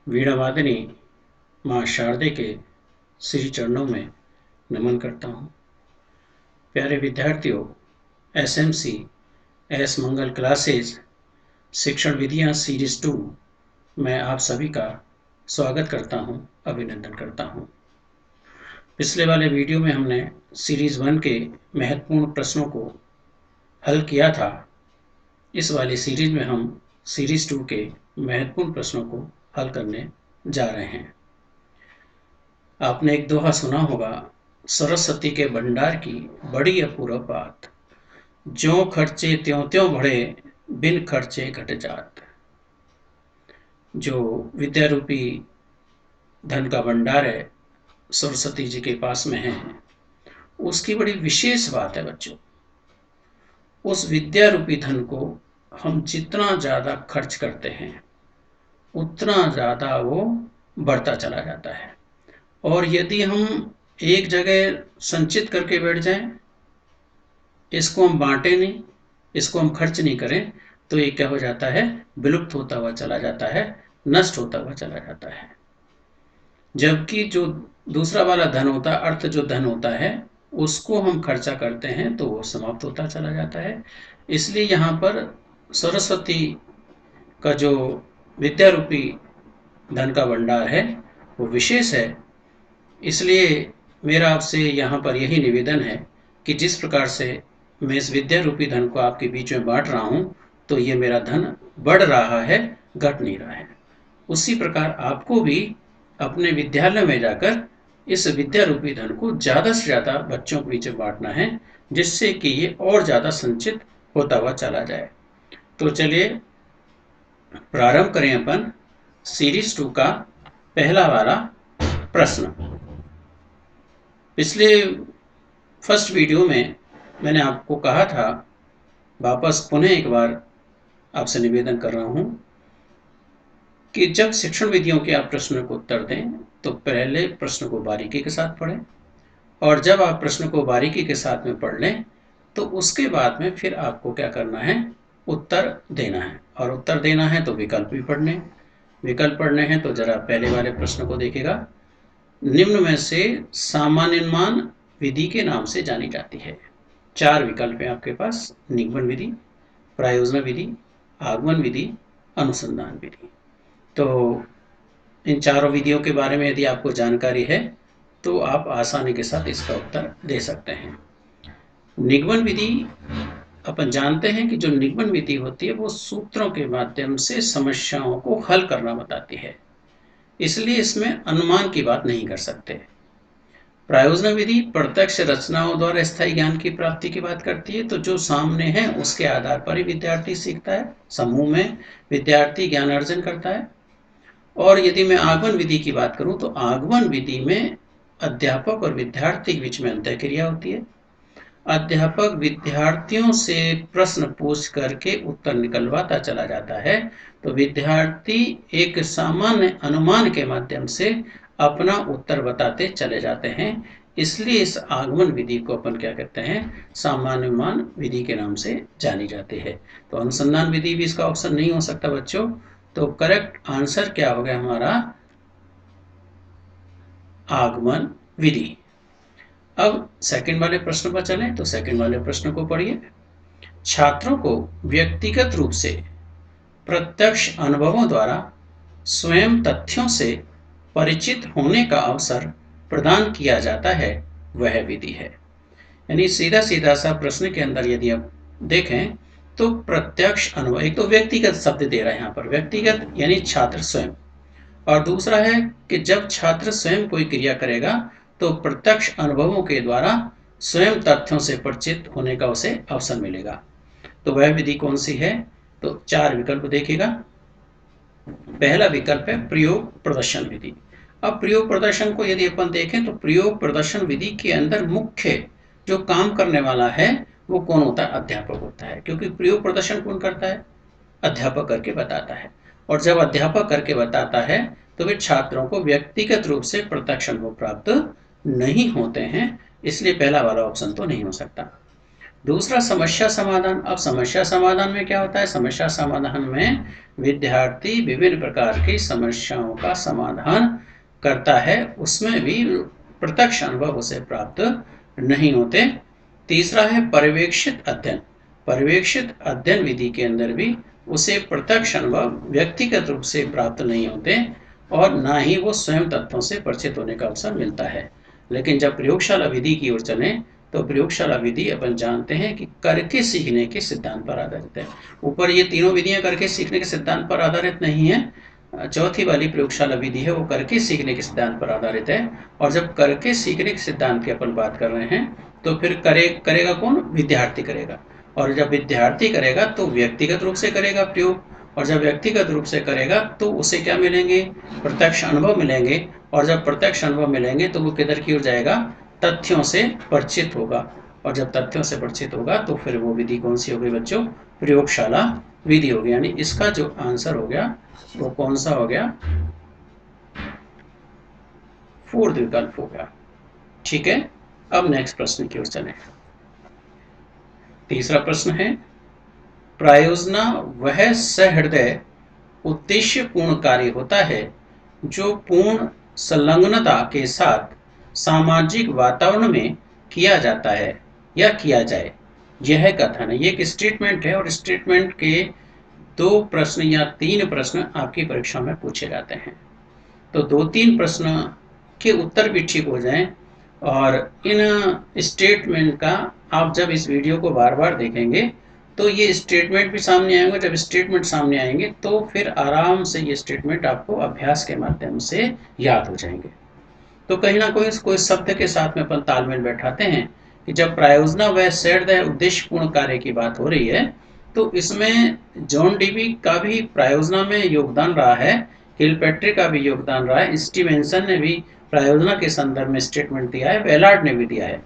वीणावादिनी माँ शारदे के श्री चरणों में नमन करता हूँ। प्यारे विद्यार्थियों, एसएमसी एस मंगल क्लासेज शिक्षण विधियाँ सीरीज 2 मैं आप सभी का स्वागत करता हूँ, अभिनंदन करता हूँ। पिछले वाले वीडियो में हमने सीरीज 1 के महत्वपूर्ण प्रश्नों को हल किया था। इस वाली सीरीज में हम सीरीज 2 के महत्वपूर्ण प्रश्नों को हल करने जा रहे हैं। आपने एक दोहा सुना होगा, सरस्वती के भंडार की बड़ी अपूर्व बात, ज्यों खर्चे त्यों त्यों बढ़े, बिन खर्चे घट जात। जो विद्या रूपी धन का भंडार है, सरस्वती जी के पास में है, उसकी बड़ी विशेष बात है बच्चों। उस विद्या रूपी धन को हम जितना ज्यादा खर्च करते हैं, उतना ज्यादा वो बढ़ता चला जाता है। और यदि हम एक जगह संचित करके बैठ जाएं, इसको हम बांटे नहीं, इसको हम खर्च नहीं करें, तो ये क्या हो जाता है, विलुप्त होता हुआ चला जाता है, नष्ट होता हुआ चला जाता है। जबकि जो दूसरा वाला धन होता है, अर्थ जो धन होता है, उसको हम खर्चा करते हैं तो वो समाप्त होता चला जाता है। इसलिए यहाँ पर सरस्वती का जो विद्या रूपी धन का भंडार है वो विशेष है। इसलिए मेरा आपसे यहाँ पर यही निवेदन है कि जिस प्रकार से मैं इस विद्या रूपी धन को आपके बीच में बांट रहा हूँ, तो ये मेरा धन बढ़ रहा है, घट नहीं रहा है। उसी प्रकार आपको भी अपने विद्यालय में जाकर इस विद्या रूपी धन को ज़्यादा से ज़्यादा बच्चों के बीच में बांटना है, जिससे कि ये और ज़्यादा संचित होता हुआ चला जाए। तो चलिए प्रारंभ करें अपन सीरीज 2 का पहला वाला प्रश्न। पिछले फर्स्ट वीडियो में मैंने आपको कहा था, वापस पुनः एक बार आपसे निवेदन कर रहा हूं कि जब शिक्षण विधियों के आप प्रश्नों को उत्तर दें तो पहले प्रश्न को बारीकी के साथ पढ़ें, और जब आप प्रश्न को बारीकी के साथ में पढ़ लें तो उसके बाद में फिर आपको क्या करना है, उत्तर देना है। और उत्तर देना है तो विकल्प भी पढ़ने, विकल्प पढ़ने हैं। तो जरा पहले वाले प्रश्न को देखिएगा। निम्न में से सामान्यमान विधि के नाम से जानी जाती है। 4 विकल्प हैं आपके पास, निगमन विधि, प्रायोजन विधि, आगमन विधि, अनुसंधान विधि। तो इन चारों विधियों के बारे में यदि आपको जानकारी है तो आप आसानी के साथ इसका उत्तर दे सकते हैं। निगमन विधि, अपन जानते हैं कि जो निगमन विधि होती है वो सूत्रों के माध्यम से समस्याओं को हल करना बताती है, इसलिए इसमें अनुमान की बात नहीं कर सकते। प्रायोजन विधि प्रत्यक्ष रचनाओं द्वारा स्थायी ज्ञान की प्राप्ति की बात करती है। तो जो सामने है उसके आधार पर ही विद्यार्थी सीखता है, समूह में विद्यार्थी ज्ञान अर्जन करता है। और यदि मैं आगमन विधि की बात करूं तो आगमन विधि में अध्यापक और विद्यार्थी के बीच में अंतःक्रिया होती है। अध्यापक विद्यार्थियों से प्रश्न पूछ करके उत्तर निकलवाता चला जाता है, तो विद्यार्थी एक सामान्य अनुमान के माध्यम से अपना उत्तर बताते चले जाते हैं। इसलिए इस आगमन विधि को अपन क्या कहते हैं, सामान्य अनुमान विधि के नाम से जानी जाती है। तो अनुसंधान विधि भी इसका ऑप्शन नहीं हो सकता बच्चों। तो करेक्ट आंसर क्या हो गया हमारा, आगमन विधि। अब सेकंड वाले प्रश्न पर चलें। तो सेकंड वाले प्रश्न को पढ़िए। छात्रों को व्यक्तिगत रूप से प्रत्यक्ष अनुभवों द्वारा स्वयं तथ्यों से परिचित होने का अवसर प्रदान किया जाता है, वह विधि है। यानी सीधा सीधा सा प्रश्न के अंदर यदि आप देखें तो प्रत्यक्ष अनुभव, एक तो व्यक्तिगत शब्द दे रहा है यहाँ पर, व्यक्तिगत यानी छात्र स्वयं, और दूसरा है कि जब छात्र स्वयं कोई क्रिया करेगा तो प्रत्यक्ष अनुभवों के द्वारा स्वयं तथ्यों से परिचित होने का उसे अवसर मिलेगा। तो वह विधि कौन सी है, तो 4 विकल्प देखिएगा। पहला विकल्प है प्रयोग प्रदर्शन विधि। अब प्रयोग प्रदर्शन को यदि अपन देखें तो प्रयोग प्रदर्शन विधि के अंदर मुख्य जो काम करने वाला है वो कौन होता है, अध्यापक होता है। क्योंकि प्रयोग प्रदर्शन कौन करता है, अध्यापक करके बताता है। और जब अध्यापक करके बताता है तो वे छात्रों को व्यक्तिगत रूप से प्रत्यक्ष अनुभव प्राप्त नहीं होते हैं। इसलिए पहला वाला ऑप्शन तो नहीं हो सकता। दूसरा समस्या समाधान। अब समस्या समाधान में क्या होता है? समस्या समाधान में विद्यार्थी विभिन्न प्रकार की समस्याओं का समाधान करता है, उसमें भी प्रत्यक्ष अनुभव उसे प्राप्त नहीं होते। तीसरा है पर्यवेक्षित अध्ययन। पर्यवेक्षित अध्ययन विधि के अंदर भी उसे प्रत्यक्ष अनुभव व्यक्तिगत रूप से प्राप्त नहीं होते और ना ही वो स्वयं तथ्यों से परिचित होने का अवसर मिलता है। लेकिन जब प्रयोगशाला विधि की ओर चलें तो प्रयोगशाला विधि अपन जानते हैं कि करके सीखने के सिद्धांत पर आधारित है। ऊपर ये तीनों विधियां करके सीखने के सिद्धांत पर आधारित नहीं है। चौथी वाली प्रयोगशाला विधि है वो करके सीखने के सिद्धांत पर आधारित है। और जब करके सीखने के सिद्धांत की अपन बात कर रहे हैं तो फिर करेगा कौन? विद्यार्थी करेगा। और जब विद्यार्थी करेगा तो व्यक्तिगत रूप से करेगा प्रयोग, और जब व्यक्तिगत रूप से करेगा तो उसे क्या मिलेंगे? प्रत्यक्ष अनुभव मिलेंगे। और जब प्रत्यक्ष अनुभव मिलेंगे तो वो किधर की ओर जाएगा? तथ्यों से परिचित होगा। और जब तथ्यों से परिचित होगा तो फिर वो विधि कौन सी हो गई बच्चों? प्रयोगशाला विधि हो गई। यानी इसका जो आंसर हो गया वो कौन सा हो गया? फोर्थ विकल्प हो गया। ठीक है, अब नेक्स्ट प्रश्न की ओर चलें। तीसरा प्रश्न है, प्रायोजना वह सहृदय उद्देश्यपूर्ण कार्य होता है जो पूर्ण संलग्नता के साथ सामाजिक वातावरण में किया जाता है या किया जाए। यह कथन है। ये एक स्टेटमेंट है और स्टेटमेंट के 2 प्रश्न या 3 प्रश्न आपकी परीक्षा में पूछे जाते हैं। तो 2-3 प्रश्न के उत्तर भी ठीक हो जाएं और इन स्टेटमेंट का आप जब इस वीडियो को बार बार देखेंगे तो ये स्टेटमेंट भी सामने आएंगे। जब स्टेटमेंट सामने आएंगे तो फिर आराम से ये स्टेटमेंट आपको अभ्यास के माध्यम से याद हो जाएंगे। तो कहीं ना कोई शब्द के साथ में अपन तालमेल बैठाते हैं कि जब प्रायोजना व सहृदय उद्देश्यपूर्ण कार्य की बात हो रही है तो इसमें जॉन डीवी का भी प्रायोजना में योगदान रहा है, किलपैट्रिक का भी योगदान रहा है, स्टीवेंसन ने भी प्रायोजना के संदर्भ में स्टेटमेंट दिया है, वेलार्ड ने भी दिया है।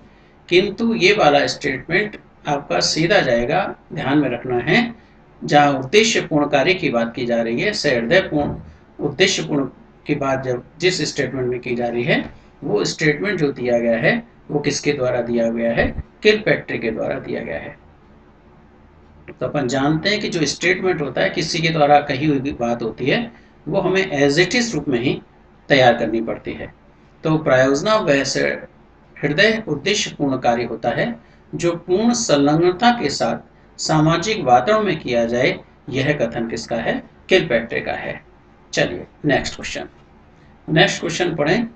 किंतु ये वाला स्टेटमेंट आपका सीधा जाएगा, ध्यान में रखना है, जहाँ उद्देश्यपूर्ण कार्य की बात की जा रही है, सहृदयपूर्ण उद्देश्यपूर्ण की बात जब जिस स्टेटमेंट में की जा रही है वो स्टेटमेंट जो दिया गया है वो किसके द्वारा दिया गया है? किलपैट्रिक के द्वारा दिया गया है। तो अपन जानते हैं कि जो स्टेटमेंट होता है किसी के द्वारा कही हुई बात होती है वो हमें एज इट इज रूप में ही तैयार करनी पड़ती है। तो प्रायोजना वैसे हृदय उद्देश्यपूर्ण कार्य होता है जो पूर्ण संलग्नता के साथ सामाजिक वातावरण में किया जाए। यह कथन किसका है? किलपैट्रिक का है। चलिए नेक्स्ट क्वेश्चन पढ़ें।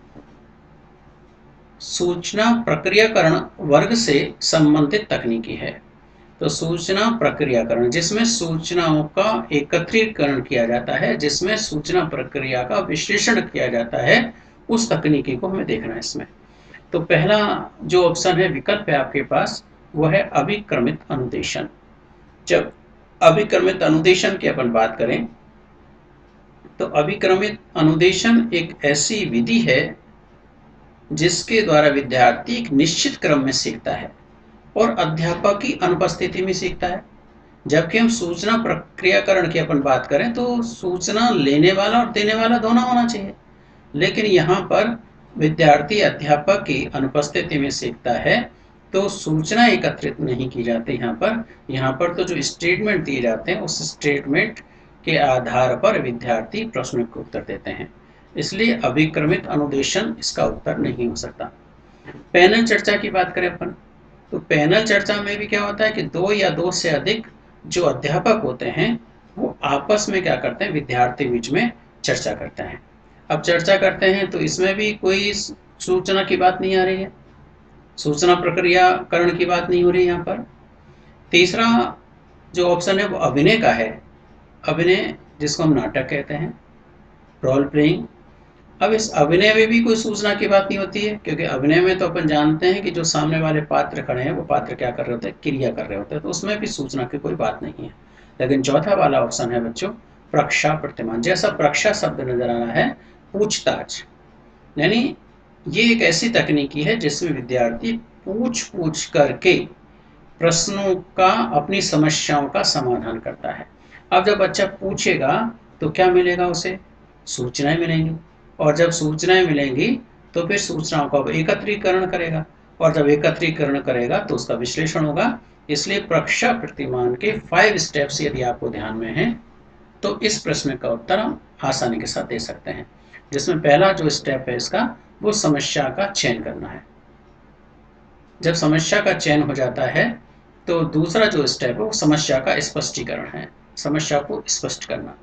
सूचना प्रक्रियाकरण वर्ग से संबंधित तकनीकी है। तो सूचना प्रक्रियाकरण जिसमें सूचनाओं का एकत्रीकरण किया जाता है, जिसमें सूचना प्रक्रिया का विश्लेषण किया जाता है, उस तकनीकी को हमें देखना है इसमें। तो पहला जो ऑप्शन है, विकल्प है आपके पास, वो है अभिक्रमित अनुदेशन। जब अभिक्रमित अनुदेशन की अपन बात करें तो अभिक्रमित अनुदेशन एक ऐसी विधि है जिसके द्वारा विद्यार्थी एक निश्चित क्रम में सीखता है और अध्यापक की अनुपस्थिति में सीखता है। जबकि हम सूचना प्रक्रियाकरण की अपन बात करें तो सूचना लेने वाला और देने वाला दोनों होना चाहिए, लेकिन यहाँ पर विद्यार्थी अध्यापक की अनुपस्थिति में सीखता है तो सूचना एकत्रित नहीं की जाती। यहाँ पर तो जो स्टेटमेंट दिए जाते हैं उस स्टेटमेंट के आधार पर विद्यार्थी प्रश्न के उत्तर देते हैं, इसलिए अभिक्रमित अनुदेशन इसका उत्तर नहीं हो सकता। पैनल चर्चा की बात करें अपन तो पैनल चर्चा में भी क्या होता है कि 2 या 2 से अधिक जो अध्यापक होते हैं वो आपस में क्या करते हैं? विद्यार्थी बीच में चर्चा करते हैं। अब चर्चा करते हैं तो इसमें भी कोई सूचना की बात नहीं आ रही है, सूचना प्रक्रियाकरण की बात नहीं हो रही यहाँ पर। तीसरा जो ऑप्शन है वो अभिनय का है। अभिनय जिसको हम नाटक कहते हैं, रोल प्लेइंग। अब इस अभिनय में भी कोई सूचना की बात नहीं होती है, क्योंकि अभिनय में तो अपन जानते हैं कि जो सामने वाले पात्र खड़े हैं वो पात्र क्या कर रहे होते हैं? क्रिया कर रहे होते हैं, तो उसमें भी सूचना की कोई बात नहीं है। लेकिन चौथा वाला ऑप्शन है बच्चों प्रक्षा प्रतिमान। जैसा प्रक्षा शब्द नजर आ रहा है, पूछताछ, यानी ये एक ऐसी तकनीकी है जिसमें विद्यार्थी पूछ करके प्रश्नों का, अपनी समस्याओं का समाधान करता है। अब जब बच्चा पूछेगा तो क्या मिलेगा? उसे सूचनाएं मिलेंगी, और जब सूचनाएं मिलेंगी तो फिर सूचनाओं का एकत्रीकरण करेगा, और जब एकत्रीकरण करेगा तो उसका विश्लेषण होगा, इसलिए प्रक्षेप प्रतिमान के 5 स्टेप्स यदि आपको ध्यान में हैं तो इस प्रश्न का उत्तर हम आसानी के साथ दे सकते हैं, जिसमें पहला जो स्टेप है इसका वो समस्या का चयन करना है। जब समस्या का चयन हो जाता है तो दूसरा जो स्टेप है वो समस्या का स्पष्टीकरण है, समस्या को स्पष्ट करना।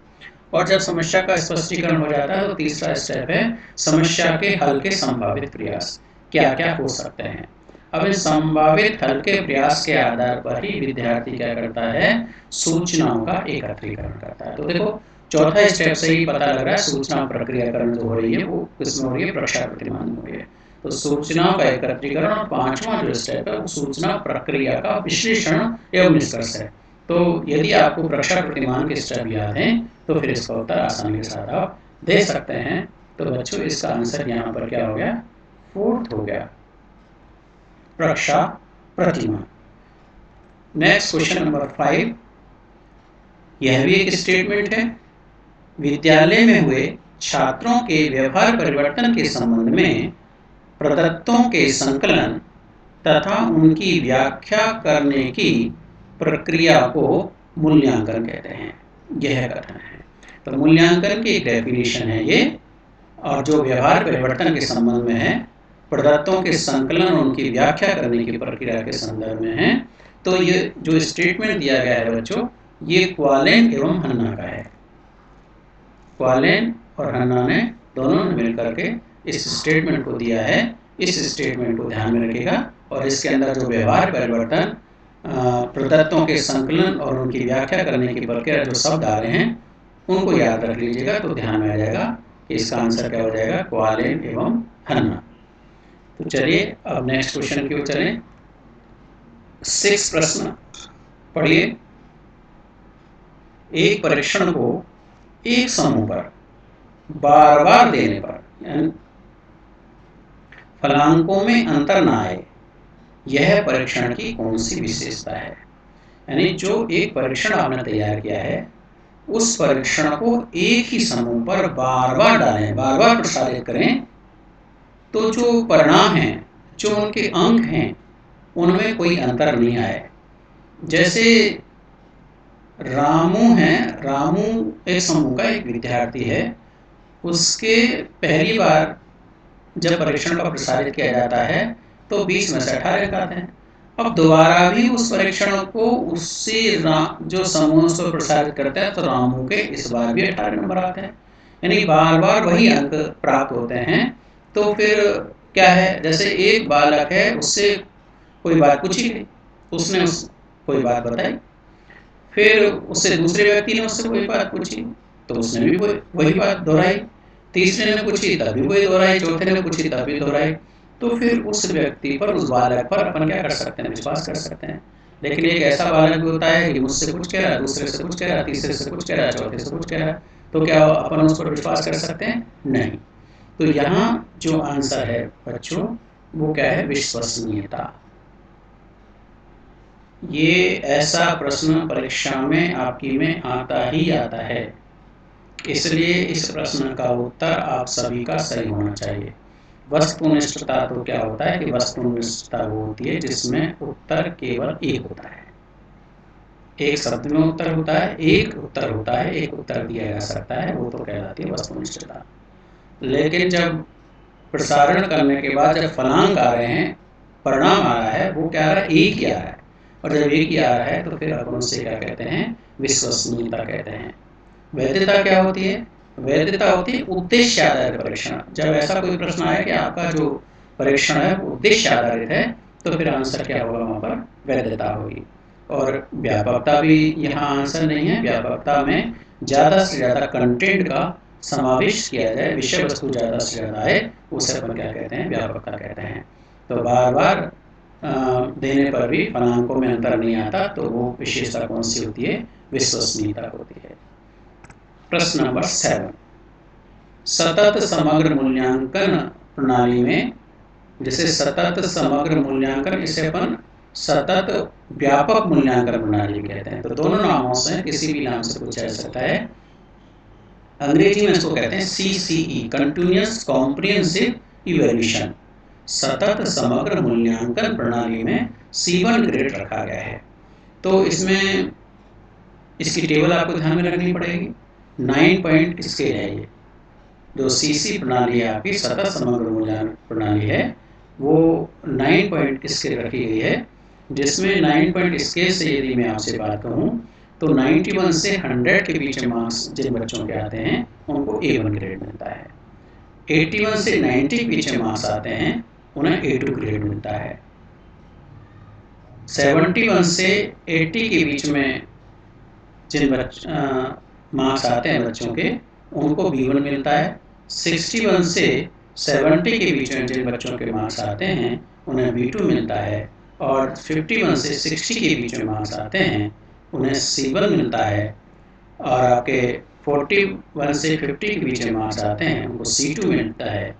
और जब समस्या का स्पष्टीकरण हो जाता है तो तीसरा स्टेप है समस्या के हल के संभावित प्रयास क्या क्या हो सकते हैं। अब इन संभावित हल के प्रयास के आधार पर ही विद्यार्थी क्या करता है, सूचनाओं का एकत्रीकरण करता है। तो देखो चौथा स्टेप से ही पता लग रहा है सूचना प्रक्रियाकरण जो हो रही है वो किसमें हो रही है, प्रक्षेप प्रतिमान में हो रही है। तो सूचनाओं का एकत्रीकरण और पांचवा जो स्टेप है वो सूचना प्रक्रिया का विश्लेषण एवं निष्कर्ष है। तो यदि आपको प्रक्षेप प्रतिमान के स्टेप याद हैं तो फिर इसका उत्तर आसानी के साथ आप दे सकते हैं। तो बच्चों इसका आंसर यहाँ पर क्या हो गया, फोर्थ हो गया, प्रक्षेप प्रतिमान। नेक्स्ट क्वेश्चन नंबर 5, यह भी एक स्टेटमेंट है। विद्यालय में हुए छात्रों के व्यवहार परिवर्तन के संबंध में प्रदत्तों के संकलन तथा उनकी व्याख्या करने की प्रक्रिया को मूल्यांकन कहते हैं। यह कथन है। तो मूल्यांकन की एक डेफिनेशन है ये, और जो व्यवहार परिवर्तन के संबंध में है, प्रदत्तों के संकलन और उनकी व्याख्या करने की प्रक्रिया के संदर्भ में है। तो ये जो स्टेटमेंट दिया गया है बच्चों, ये क्वालेन एवं हन्ना का है। क्वालेन और हन्ना ने दोनों ने मिलकर के इस स्टेटमेंट को दिया है। इस स्टेटमेंट को ध्यान में रखिएगा और इसके अंदर जो व्यवहार परिवर्तन, प्रदत्तों के संकलन और उनकी व्याख्या करने की प्रक्रिया जो शब्द आ रहे हैं उनको याद रख लीजिएगा, तो ध्यान में आ जाएगा कि इसका आंसर क्या हो जाएगा, क्वालेन एवं हन्ना। तो चलिए अब नेक्स्ट क्वेश्चन की ओर चलें। 6 प्रश्न पढ़िए। एक परीक्षण को एक समूह पर बार बार देने पर फलांकों में अंतर न आए, यह परीक्षण की कौन सी विशेषता है। यानी जो एक परीक्षण आपने तैयार किया है उस परीक्षण को एक ही समूह पर बार बार डालें, बार बार प्रसारित करें, तो जो परिणाम है, जो उनके अंक हैं, उनमें कोई अंतर नहीं आए। जैसे रामू है, रामू एक समूह का एक विद्यार्थी है, उसके पहली बार जब परीक्षण का प्रसारित किया जाता है तो 20 में से 18 अंक आते हैं। अब दोबारा भी उस परीक्षण को उससे जो समूह से प्रसारित करते हैं तो रामू के इस बार भी 18 नंबर आते हैं, यानी बार बार वही अंक प्राप्त होते हैं। तो फिर क्या है, जैसे एक बालक है उससे कोई बात पूछी गई, उसने कोई बात बताई, फिर उससे दूसरे व्यक्ति ने उससे कोई बात पूछी तो उसने भी वही बात दोहराई, तीसरे ने पूछी तब भी वही दोहराई, चौथे ने पूछी तब भी दोहराई। तो फिर उस व्यक्ति पर, उस बालक पर अपन क्या कर सकते हैं, विश्वास कर सकते हैं। लेकिन एक ऐसा बालक भी होता है कि मुझसे कुछ कह रहा है, दूसरे से कुछ कह रहा है, तीसरे से कुछ कह रहा है, चौथे से कुछ कह रहा है, तो क्या अपन उस पर विश्वास कर सकते हैं, नहीं। तो यहाँ जो आंसर है बच्चों वो क्या है, विश्वसनीयता। ये ऐसा प्रश्न परीक्षा में आपकी में आता ही आता है, इसलिए इस प्रश्न का उत्तर आप सभी का सही होना चाहिए। वस्तुनिष्ठता तो क्या होता है कि वस्तुनिष्ठता वो होती है जिसमें उत्तर केवल एक होता है, एक शब्द में उत्तर होता है, एक उत्तर होता है, एक उत्तर दिया जा सकता है, वो तो कहलाती है वस्तुनिष्ठता। लेकिन जब प्रसारण करने के बाद जब फलांक आ रहे हैं, परिणाम आ रहा है, वो क्या आ रहा है, एक ही आ रहा है, और जब एक ही आ रहा है तो फिर अपन उसे क्या कहते हैं, विश्वसनीयता कहते हैं। वैधता क्या होती है, वैधता होती है उद्देश्य आधारित परीक्षण। जब ऐसा कोई प्रश्न आए कि आपका जो परीक्षण है वो उद्देश्य आधारित है तो फिर आंसर क्या होगा, वहाँ पर वैधता होगी। और व्यापकता भी यहाँ आंसर नहीं है। व्यापकता में ज़्यादा से ज़्यादा कंटेंट का समावेश किया जाए, विषय वस्तु ज़्यादा से ज़्यादा आए, उसे अपन क्या कहते हैं, व्यापकता कहते हैं। तो बार बार देने पर भी फलांकों में अंतर नहीं आता, तो वो विशेषता कौन सी होती है, विश्वसनीयता होती है। प्रश्न नंबर 7, सतत समग्र मूल्यांकन प्रणाली में, जैसे सतत समग्र मूल्यांकन, इसे अपन सतत व्यापक मूल्यांकन प्रणाली कहते हैं। तो दोनों नामों से किसी भी नाम से पूछा जा सकता है। अंग्रेजी में इसको कहते हैं CCE, कंटिन्यूअस कॉम्प्रिहेंसिव इवैल्यूएशन। सतत समग्र मूल्यांकन प्रणाली में C1 ग्रेड रखा गया है। तो इसमें इसकी टेबल आपको ध्यान में रखनी पड़ेगी। 9 पॉइंट स्केल है ये, जो सीसी प्रणाली है आपकी सतत समग्र मूल्यांकन प्रणाली है, वो 9 पॉइंट स्केल रखी गई है, जिसमें 9 पॉइंट स्केल से यदि मैं आपसे बात करूं तो 91 से 100 के बीच मार्क्स जिन बच्चों के आते हैं उनको A1 ग्रेड मिलता है। 81 से 90 के बीच मार्क्स आते हैं उन्हें A2 ग्रेड मिलता है। 71 से 80 के बीच में जिन मार्क्स आते हैं बच्चों के उनको B1 मिलता है। 61 से 70 के बीच में जिन बच्चों के मार्क्स आते हैं उन्हें B2 मिलता है, और 51 से 60 के बीच में मार्क्स आते हैं उन्हें C1 मिलता है, और आपके 41 से 50 के बीच में मार्क्स आते हैं उनको C2 मिलता है।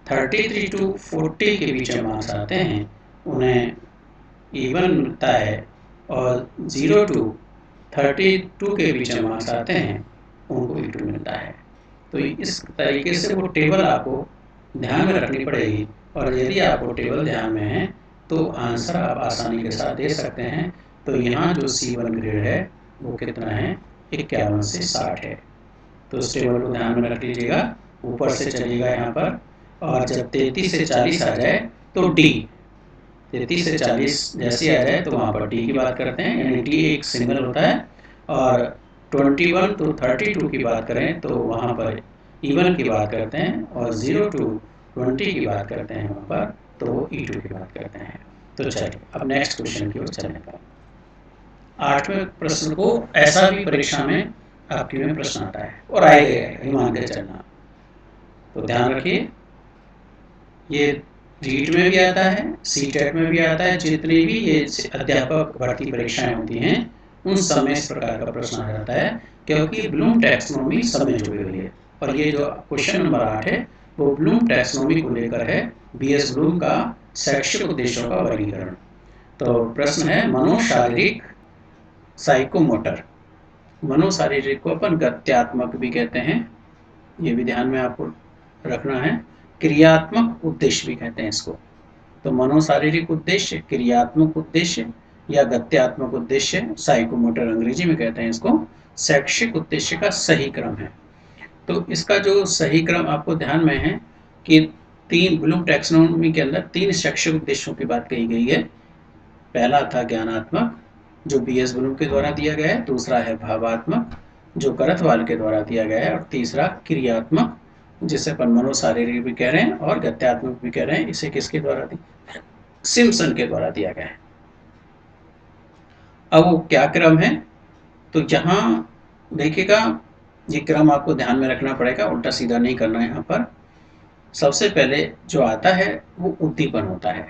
33 टू 40 के बीच में मार्क्स आते हैं उन्हें E1 मिलता है, और 0 टू 32 के बीच में मार्क्स आते हैं उनको E2 मिलता है। तो इस तरीके से वो टेबल आपको ध्यान में रखनी पड़ेगी, और यदि आपको टेबल ध्यान में है तो आंसर आप आसानी के साथ दे सकते हैं। तो यहाँ जो C1 ग्रेड है वो कितना है, 51 से 60 है। तो इस टेबल को ध्यान में रख लीजिएगा। ऊपर से चलिएगा यहाँ पर, और जब 33 से 40 आ जाए तो D, 33 से 40 जैसे आ जाए तो वहाँ पर D की बात करते हैं, यानी D एक सिंगल होता है। और 21 टू 32 की बात करें तो वहाँ पर E1 की बात करते हैं, और 0 टू 20 की बात करते हैं वहाँ पर तो E2 की बात करते हैं। तो चलिए अब नेक्स्ट क्वेश्चन की ओर चलने का। 8वें प्रश्न को ऐसा भी परीक्षा में आपकी में प्रश्न आता है, और आएगा, मान के चलना। तो ध्यान रखिए, ये रीट में भी आता है, सीटेट में भी आता है, जितनी भी ये अध्यापक भर्ती परीक्षाएं होती हैं उन सब में इस प्रकार का प्रश्न आ जाता है, क्योंकि ब्लूम टैक्सोनॉमी सब में जुड़ी हुई है। और ये जो क्वेश्चन नंबर 8 है वो ब्लूम टैक्सोनॉमी को लेकर है, बीएस ब्लूम का शैक्षिक उद्देश्यों का वर्गीकरण। तो प्रश्न है मनोशारीरिक साइकोमोटर। मनोशारीरिक को अपन गत्यात्मक भी कहते हैं, ये भी ध्यान में आपको रखना है। क्रियात्मक उद्देश्य भी कहते हैं इसको। तो मनोशारीरिक उद्देश्य, क्रियात्मक उद्देश्य या गत्यात्मक उद्देश्य, साइकोमोटर अंग्रेजी में कहते हैं इसको, शैक्षिक उद्देश्य का सही क्रम है। तो इसका जो सही क्रम आपको ध्यान में है कि तीन ब्लूम टैक्सोनॉमी के अंदर 3 शैक्षिक उद्देश्यों की बात कही गई है। पहला था ज्ञानात्मक, जो बीएस ब्लूम के द्वारा दिया गया है। दूसरा है भावात्मक, जो करथवाल के द्वारा दिया गया है। और तीसरा क्रियात्मक, जिसे अपन मनोशारीरिक भी कह रहे हैं और गत्यात्मक भी कह रहे हैं। इसे किसके द्वारा दिया, सिम्पसन के द्वारा दिया गया है। अब वो क्या क्रम है, तो यहाँ देखिएगा, ये क्रम आपको ध्यान में रखना पड़ेगा, उल्टा सीधा नहीं करना है। यहाँ पर सबसे पहले जो आता है वो उद्दीपन होता है।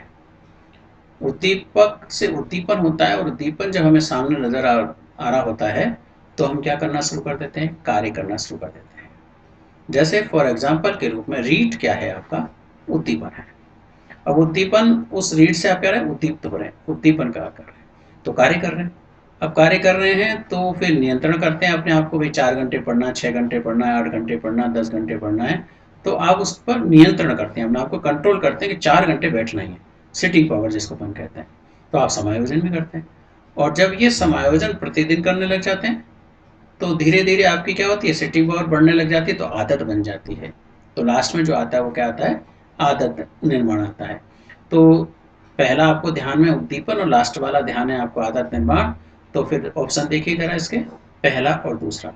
उद्दीपक से उद्दीपन होता है, और उद्दीपन जब हमें सामने नजर आ रहा होता है तो हम क्या करना शुरू कर देते हैं, कार्य करना शुरू कर देते हैं। जैसे फॉर एग्जाम्पल के रूप में रीड क्या है, आपका उद्दीपन है। अब उद्दीपन, उस रीड से आप कह रहे हैं उद्दीप्त हो रहे हैं, उद्दीपन का कर रहे हैं तो कार्य कर रहे हैं। अब कार्य कर रहे हैं तो फिर नियंत्रण करते हैं अपने आप को, भाई 4 घंटे पढ़ना है, 6 घंटे पढ़ना है, 8 घंटे पढ़ना है, 10 घंटे पढ़ना है। तो आप उस पर नियंत्रण करते हैं, अपने आप को कंट्रोल करते हैं कि 4 घंटे बैठना ही है, सिटिंग पावर जिसको अपन कहते हैं। तो आप समायोजन भी करते हैं, और जब ये समायोजन प्रतिदिन करने लग जाते हैं तो धीरे धीरे आपकी क्या होती है, सिटिंग पावर बढ़ने लग जाती है, तो आदत बन जाती है। तो लास्ट में जो आता है वो क्या आता है, आदत निर्माण आता है। तो पहला आपको ध्यान में उद्दीपन, और लास्ट वाला ध्यान है आपको आदत निर्माण। तो फिर ऑप्शन देखिए जरा इसके, पहला और दूसरा,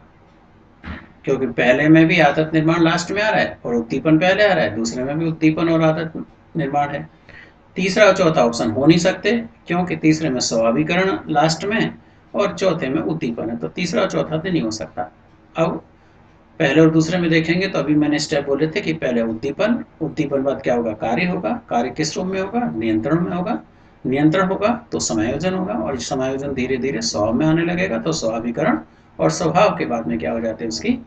क्योंकि पहले में भी आदत निर्माण लास्ट में आ रहा है और उद्दीपन पहले आ रहा है, दूसरे में भी उद्दीपन और आदत निर्माण है। तीसरा और चौथा ऑप्शन हो नहीं सकते, क्योंकि तीसरे में स्वाभिकरण लास्ट में और चौथे में उद्दीपन है, तो तीसरा और चौथा तो नहीं हो सकता। अब पहले और दूसरे में देखेंगे तो अभी मैंने स्टेप बोले थे कि पहले उद्दीपन, उद्दीपन बाद क्या होगा, कार्य होगा। कार्य किस रूप में होगा, नियंत्रण में होगा। नियंत्रण होगा तो समायोजन होगा, और समायोजन धीरे धीरे स्वभाव में आने लगेगा तो स्वाभिकरण, और स्वभाव के बाद में क्या हो जाते हैं, उसकी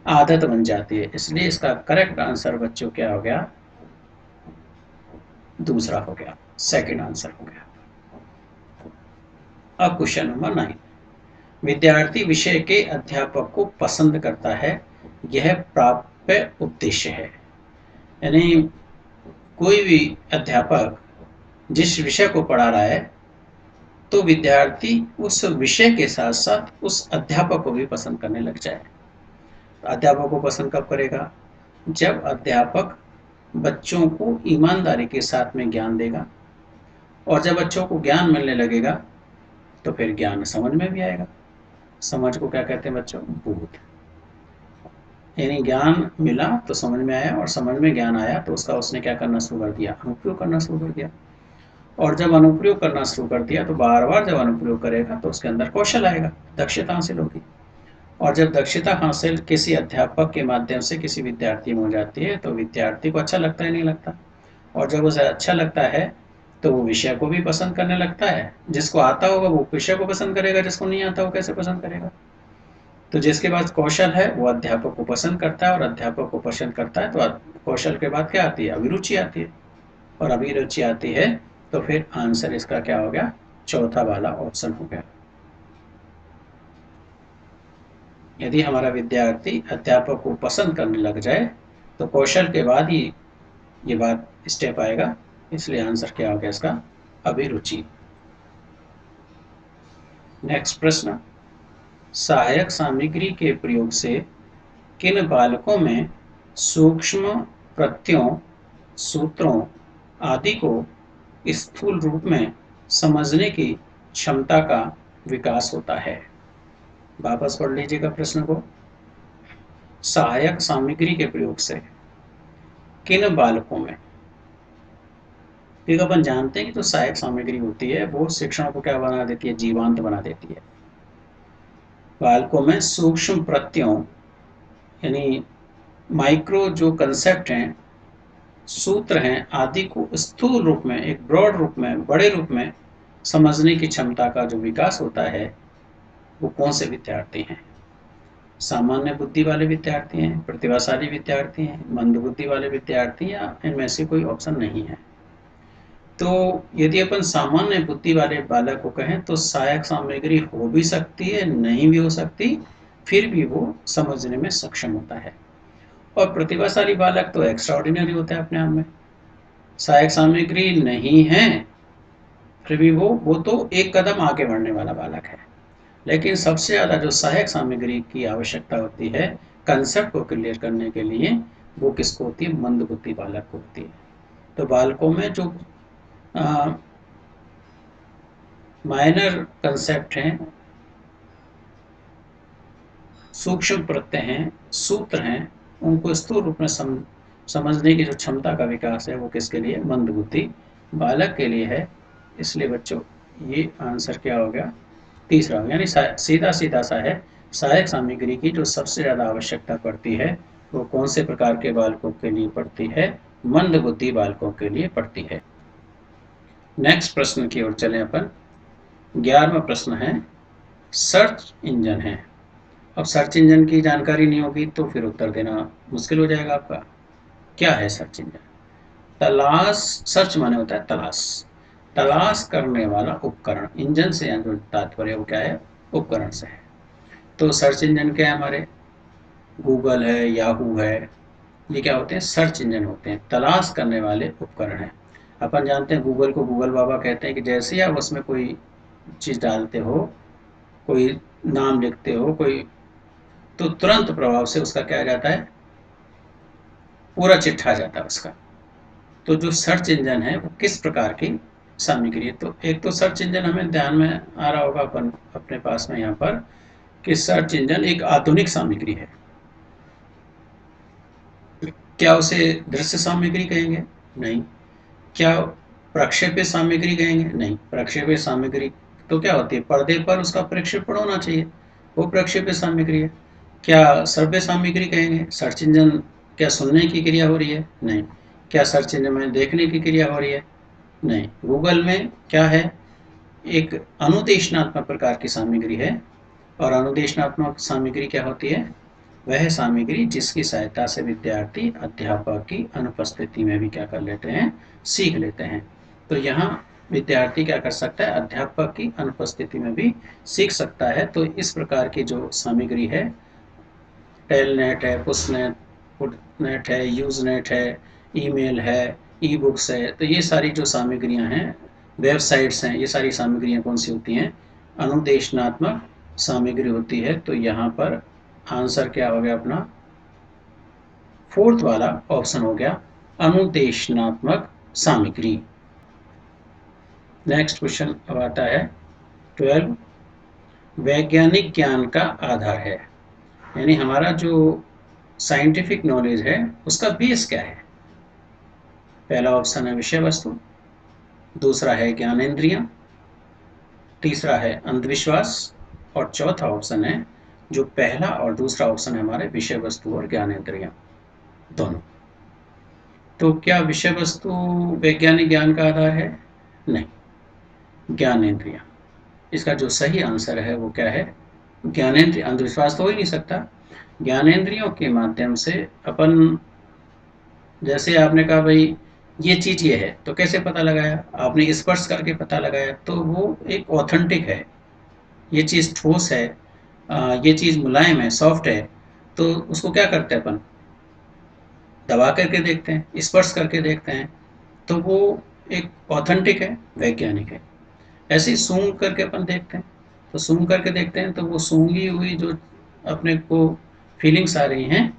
आदत बन जाती है। इसलिए इसका करेक्ट आंसर बच्चों क्या हो गया, दूसरा हो गया, सेकंड आंसर हो गया। अब क्वेश्चन नंबर 9, विद्यार्थी विषय के अध्यापक को पसंद करता है, यह प्राप्य उद्देश्य है। यानी कोई भी अध्यापक जिस विषय को पढ़ा रहा है तो विद्यार्थी उस विषय के साथ साथ उस अध्यापक को भी पसंद करने लग जाए। तो अध्यापक को पसंद कब करेगा? जब अध्यापक बच्चों को ईमानदारी के साथ में ज्ञान देगा, और जब बच्चों को ज्ञान मिलने लगेगा तो फिर ज्ञान समझ में भी आएगा। समझ को क्या कहते हैं बच्चों? बोध। यानी ज्ञान मिला तो समझ में आया, और समझ में ज्ञान आया तो उसका उसने क्या करना शुरू कर दिया? अनुप्रयोग करना शुरू कर दिया। और जब अनुप्रयोग करना शुरू कर दिया तो बार बार जब अनुप्रयोग करेगा तो उसके अंदर कौशल आएगा, दक्षता हासिल होगी। और जब दक्षता हासिल किसी अध्यापक के माध्यम से किसी विद्यार्थी में हो जाती है तो विद्यार्थी को अच्छा लगता है, नहीं लगता? और जब उसे अच्छा लगता है तो वो विषय को भी पसंद करने लगता है। जिसको आता होगा वो विषय को पसंद करेगा, जिसको नहीं आता वो कैसे पसंद करेगा? तो जिसके पास कौशल है वो अध्यापक को पसंद करता है, और अध्यापक को पसंद करता है तो कौशल के बाद क्या आती है? अभिरुचि आती है। और अभिरुचि आती है तो फिर आंसर इसका क्या हो गया? चौथा वाला ऑप्शन हो गया। यदि हमारा विद्यार्थी अध्यापक को पसंद करने लग जाए तो कौशल के बाद ही ये बात स्टेप आएगा, इसलिए आंसर क्या हो गया इसका? अभिरुचि। नेक्स्ट प्रश्न, सहायक सामग्री के प्रयोग से किन बालकों में सूक्ष्म प्रत्ययों, सूत्रों आदि को स्थूल रूप में समझने की क्षमता का विकास होता है? वापस पढ़ लीजिएगा प्रश्न को। सहायक सामग्री के प्रयोग से किन बालकों में, क्योंकि अपन जानते हैं कि जो सहायक सामग्री होती है वो शिक्षण को क्या बना देती है? जीवांत बना देती है। बालकों में सूक्ष्म प्रत्ययों यानी माइक्रो जो कंसेप्ट हैं, सूत्र हैं आदि को स्थूल रूप में, एक ब्रॉड रूप में, बड़े रूप में समझने की क्षमता का जो विकास होता है वो कौन से विद्यार्थी हैं? सामान्य बुद्धि वाले विद्यार्थी हैं, प्रतिभाशाली विद्यार्थी हैं, मंद बुद्धि वाले विद्यार्थी, या इनमें से कोई ऑप्शन नहीं है? तो यदि अपन सामान्य बुद्धि वाले बालक को कहें तो सहायक सामग्री हो भी सकती है, नहीं भी हो सकती, फिर भी वो समझने में सक्षम होता है। और प्रतिभाशाली बालक तो एक्स्ट्रा ऑर्डिनरी होता है अपने आप में। सहायक सामग्री नहीं है फिर भी वो तो एक कदम आगे बढ़ने वाला बालक है। लेकिन सबसे ज़्यादा जो सहायक सामग्री की आवश्यकता होती है कंसेप्ट को क्लियर करने के लिए, वो किसको होती है? मंद बुद्धि बालक को होती है। तो बालकों में जो माइनर कंसेप्ट हैं, सूक्ष्म प्रत्यय हैं, सूत्र हैं, उनको स्थूल रूप में समझने की जो क्षमता का विकास है वो किसके लिए? मंद बुद्धि बालक के लिए है। इसलिए बच्चों ये आंसर क्या हो गया? तीसरा। यानी सीधा सीधा सा है, सहायक सामग्री की जो सबसे ज़्यादा आवश्यकता पड़ती है वो कौन से प्रकार के बालकों के लिए पड़ती है? मंद बुद्धि बालकों के लिए पड़ती है। नेक्स्ट प्रश्न की ओर चलें अपन। 11वां प्रश्न है, सर्च इंजन है। अब सर्च इंजन की जानकारी नहीं होगी तो फिर उत्तर देना मुश्किल हो जाएगा आपका। क्या है सर्च इंजन? तलाश, सर्च माने होता है तलाश, तलाश करने वाला उपकरण। इंजन से यहाँ जो तात्पर्य वो क्या है? उपकरण से है। तो सर्च इंजन क्या है हमारे? गूगल है, याहू है, ये क्या होते हैं? सर्च इंजन होते हैं, तलाश करने वाले उपकरण हैं। अपन जानते हैं गूगल को गूगल बाबा कहते हैं कि जैसे ही आप उसमें कोई चीज़ डालते हो, कोई नाम लिखते हो, कोई, तो तुरंत प्रभाव से उसका क्या आ जाता है? पूरा चिट्ठा आ जाता है उसका। तो जो सर्च इंजन है वो किस प्रकार की सामग्री है? तो एक तो सर्च इंजन हमें ध्यान में आ रहा होगा अपन अपने पास में यहाँ पर कि सर्च इंजन एक आधुनिक सामग्री है। क्या उसे दृश्य सामग्री कहेंगे? नहीं। क्या प्रक्षेपित सामग्री कहेंगे? नहीं। प्रक्षेपित सामग्री तो क्या होती है? पर्दे पर उसका प्रक्षेपण होना चाहिए, वो प्रक्षेपित सामग्री है। क्या श्रव्य सामग्री कहेंगे? सर्च इंजन क्या सुनने की क्रिया हो रही है? नहीं। क्या सर्च इंजन में देखने की क्रिया हो रही है? नहीं। गूगल में क्या है? एक अनुदेशनात्मक प्रकार की सामग्री है। और अनुदेशनात्मक सामग्री क्या होती है? वह सामग्री जिसकी सहायता से विद्यार्थी अध्यापक की अनुपस्थिति में भी क्या कर लेते हैं? सीख लेते हैं। तो यहाँ विद्यार्थी क्या कर सकता है? अध्यापक की अनुपस्थिति में भी सीख सकता है। तो इस प्रकार की जो सामग्री है, टेलनेट है, पुशनेट, पुटनेट है, यूजनेट है, ईमेल है, ई बुक्स है, तो ये सारी जो सामग्रियाँ हैं वेबसाइट्स हैं, ये सारी सामग्रियाँ कौन सी होती हैं? अनुदेशनात्मक सामग्री होती है। तो यहाँ पर आंसर क्या हो गया अपना? फोर्थ वाला ऑप्शन हो गया, अनुदेशनात्मक सामग्री। नेक्स्ट क्वेश्चन अब आता है 12, वैज्ञानिक ज्ञान का आधार है, यानी हमारा जो साइंटिफिक नॉलेज है उसका बेस क्या है? पहला ऑप्शन है विषय वस्तु, दूसरा है ज्ञानेंद्रियां, तीसरा है अंधविश्वास, और चौथा ऑप्शन है जो पहला और दूसरा ऑप्शन है हमारे विषय वस्तु और ज्ञानेंद्रियां दोनों। तो क्या विषय वस्तु वैज्ञानिक ज्ञान का आधार है? नहीं, ज्ञानेंद्रियां। इसका जो सही आंसर है वो क्या है? ज्ञानेंद्रिय। अंधविश्वास तो हो ही नहीं सकता। ज्ञानेंद्रियों के माध्यम से अपन, जैसे आपने कहा भाई ये चीज ये है, तो कैसे पता लगाया? आपने स्पर्श करके पता लगाया, तो वो एक ऑथेंटिक है। ये चीज ठोस है, ये चीज मुलायम है, सॉफ्ट है, तो उसको क्या करते हैं अपन? दबा करके देखते हैं, स्पर्श करके देखते हैं, तो वो एक ऑथेंटिक है, वैज्ञानिक है। ऐसे ही सूंघ करके अपन देखते हैं, तो सूंघ करके देखते हैं तो वो सूंघी हुई जो अपने को फीलिंग्स आ रही हैं,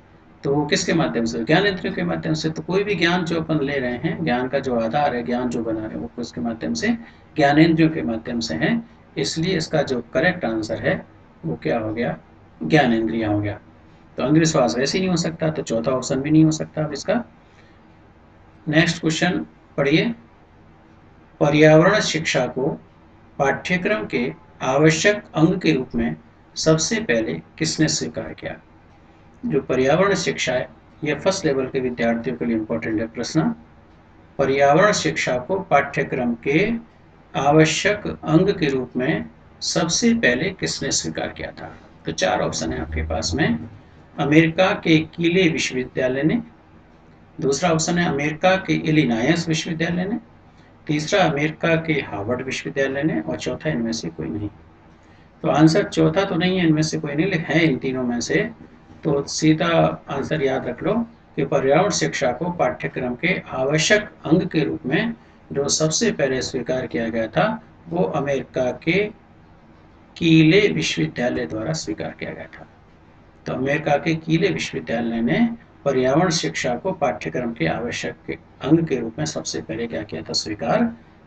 तो वो किसके माध्यम से? ज्ञान इंद्रियों के माध्यम से। तो कोई भी ज्ञान जो अपन ले रहे हैं, ज्ञान का जो आधार है, ज्ञान जो बना रहे हैं, वो किसके माध्यम से? ज्ञानेंद्रियों के माध्यम से है। इसलिए इसका जो करेक्ट आंसर है वो क्या हो गया? ज्ञानेंद्रिया हो गया। तो अंधविश्वास वैसे ही नहीं हो सकता, तो चौथा ऑप्शन भी नहीं हो सकता अब इसका। नेक्स्ट क्वेश्चन पढ़िए, पर्यावरण शिक्षा को पाठ्यक्रम के आवश्यक अंग के रूप में सबसे पहले किसने स्वीकार किया? जो पर्यावरण शिक्षा है, ये फर्स्ट लेवल के विद्यार्थियों के लिए इंपॉर्टेंट है प्रश्न। पर्यावरण शिक्षा को पाठ्यक्रम के आवश्यक अंग के रूप में सबसे पहले किसने स्वीकार किया था? तो चार ऑप्शन है आपके पास में। अमेरिका के कीले विश्वविद्यालय ने, दूसरा ऑप्शन है अमेरिका के इलिनॉयस विश्वविद्यालय ने, तीसरा अमेरिका के हार्वर्ड विश्वविद्यालय ने, और चौथा इनमें से कोई नहीं। तो आंसर चौथा तो नहीं है, इनमें से कोई नहीं, लेकिन है इन तीनों में से। तो सीधा आंसर याद रख लो कि पर्यावरण शिक्षा को पाठ्यक्रम के आवश्यक अंग के रूप में जो सबसे पहले स्वीकार किया गया था, वो अमेरिका के कीले विश्वविद्यालय द्वारा स्वीकार किया गया था। तो अमेरिका के कीले विश्वविद्यालय ने पर्यावरण शिक्षा को पाठ्यक्रम के आवश्यक अंग के रूप में सबसे पहले क्या किया था? स्वीकार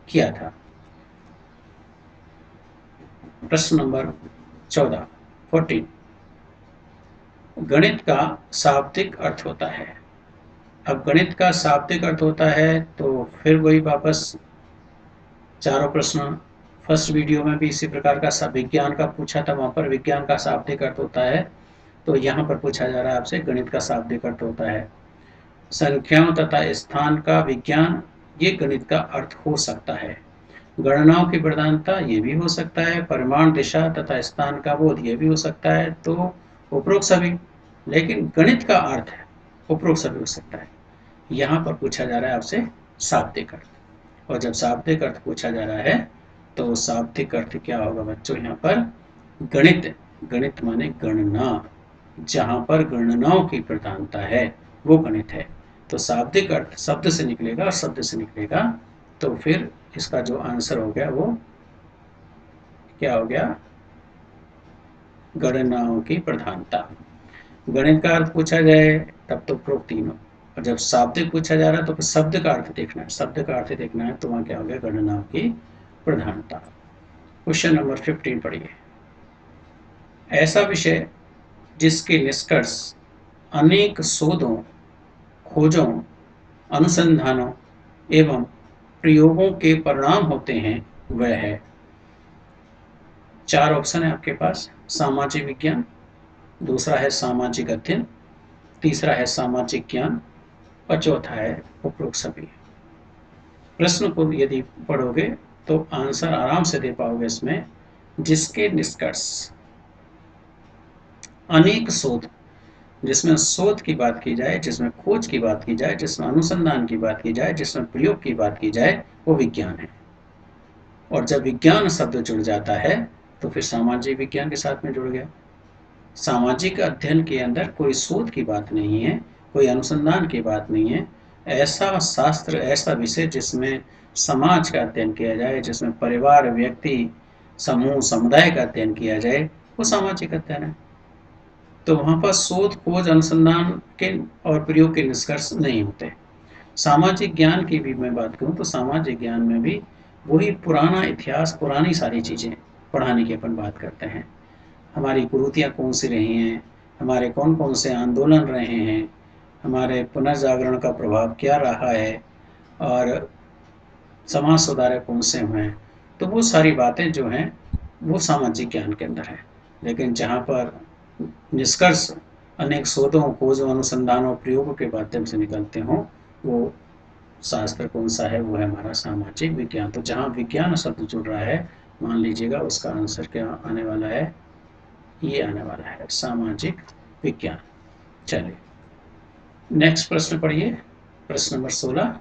किया था। प्रश्न नंबर 14, 14, गणित का शाब्दिक अर्थ होता है। अब गणित का शाब्दिक अर्थ होता है, तो फिर वही वापस चारों प्रश्न, फर्स्ट वीडियो में भी इसी प्रकार का विज्ञान का पूछा था, वहां पर विज्ञान का शाब्दिक अर्थ होता है। तो यहाँ पर पूछा जा रहा है आपसे, गणित का शाब्दिक अर्थ होता है संख्याओं तथा स्थान का विज्ञान, ये गणित का अर्थ हो सकता है। गणनाओं की प्रधानता, ये भी हो सकता है। परिमाण, दिशा तथा स्थान का बोध, ये भी हो सकता है। तो उपरोक्त सभी, लेकिन गणित का अर्थ है उपरोक्त सभी हो सकता है। यहाँ पर पूछा जा रहा है आपसे शाब्दिक अर्थ, और जब शाब्दिक अर्थ पूछा जा रहा है तो शाब्दिक अर्थ क्या होगा बच्चों? यहाँ पर गणित, गणित माने गणना, जहाँ पर गणनाओं की प्रधानता है वो गणित है। तो शाब्दिक अर्थ शब्द से निकलेगा, और शब्द से निकलेगा तो फिर इसका जो आंसर हो गया वो क्या हो गया? गणनाओं की प्रधानता। गणित का अर्थ पूछा जाए तब तो प्रोक्त तीनों, और जब शाब्दिक पूछा जा रहा है तो फिर शब्द का अर्थ देखना है, शब्द का अर्थ देखना है, तो वहां क्या हो गया? गणनाओं की प्रधानता। क्वेश्चन नंबर 15 पढ़िए, ऐसा विषय जिसके निष्कर्ष अनेक शोधों, खोजों, अनुसंधानों एवं प्रयोगों के परिणाम होते हैं वह है। चार ऑप्शन है आपके पास। सामाजिक विज्ञान, दूसरा है सामाजिक अध्ययन, तीसरा है सामाजिक ज्ञान, और चौथा है उपरोक्त सभी। प्रश्न को यदि पढ़ोगे तो आंसर आराम से दे पाओगे इसमें। जिसके निष्कर्ष अनेक शोध, जिसमें शोध की बात की जाए, जिसमें खोज की बात की जाए, जिसमें अनुसंधान की बात की जाए, जिसमें प्रयोग की बात की जाए, वो विज्ञान है। और जब विज्ञान शब्द जुड़ जाता है तो फिर सामाजिक विज्ञान के साथ में जुड़ गया। सामाजिक अध्ययन के अंदर कोई शोध की बात नहीं है, कोई अनुसंधान की बात नहीं है। ऐसा शास्त्र, ऐसा विषय जिसमें समाज का अध्ययन किया जाए, जिसमें परिवार, व्यक्ति, समूह, समुदाय का अध्ययन किया जाए, वो सामाजिक अध्ययन है। तो वहाँ पर शोध, खोज, अनुसंधान के और प्रयोग के निष्कर्ष नहीं होते। सामाजिक ज्ञान की भी मैं बात करूँ तो सामाजिक ज्ञान में भी वही पुराना इतिहास, पुरानी सारी चीज़ें पढ़ाने की अपन बात करते हैं। हमारी कुरीतियाँ कौन सी रही हैं, हमारे कौन कौन से आंदोलन रहे हैं, हमारे पुनर्जागरण का प्रभाव क्या रहा है, और समाज सुधारक कौन से हुए हैं। तो वो सारी बातें जो हैं वो सामाजिक ज्ञान के अंदर है। लेकिन जहाँ पर निष्कर्ष अनेक शोधों, खोजों, अनुसंधानों, प्रयोगों के माध्यम से निकलते हों, वो शास्त्र कौन सा है, वो है हमारा सामाजिक विज्ञान। तो जहाँ विज्ञान शब्द जुड़ रहा है, मान लीजिएगा उसका आंसर क्या आने वाला है, ये आने वाला है सामाजिक विज्ञान। चलिए नेक्स्ट प्रश्न पढ़िए, प्रश्न नंबर 16।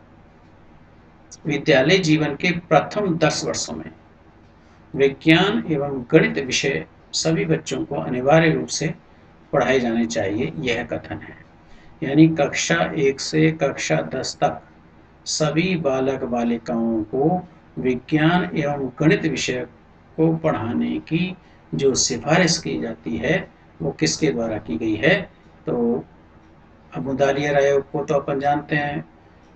विद्यालय जीवन के प्रथम 10 वर्षों में विज्ञान एवं गणित विषय सभी बच्चों को अनिवार्य रूप से पढ़ाए जाने चाहिए, यह कथन है। यानी कक्षा 1 से कक्षा 10 तक सभी बालक बालिकाओं को विज्ञान एवं गणित विषय को पढ़ाने की जो सिफारिश की जाती है वो किसके द्वारा की गई है? तो अब मुदालियर आयोग को तो अपन जानते हैं,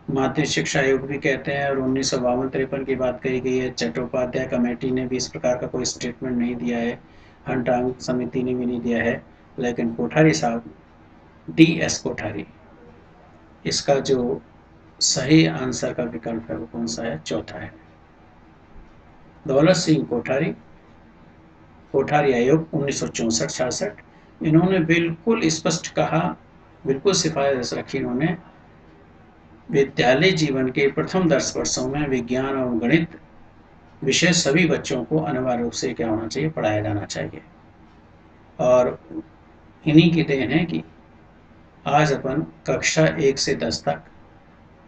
माध्यमिक शिक्षा आयोग भी कहते हैं, और 1952-53 की बात कही गई है। चट्टोपाध्याय कमेटी ने भी इस प्रकार का कोई स्टेटमेंट नहीं दिया है, हंटांग समिति ने भी नहीं दिया है, लेकिन कोठारी साहब, DS कोठारी, इसका जो सही आंसर का विकल्प है वो कौन सा है? चौथा है, दौलत सिंह कोठारी, कोठारी आयोग 1964-66। इन्होंने बिल्कुल स्पष्ट कहा, बिल्कुल सिफारिश रखी इन्होंने, विद्यालय जीवन के प्रथम 10 वर्षों में विज्ञान और गणित विषय सभी बच्चों को अनिवार्य रूप से क्या होना चाहिए? पढ़ाया जाना चाहिए। और इन्हीं की देन है कि आज अपन कक्षा 1 से 10 तक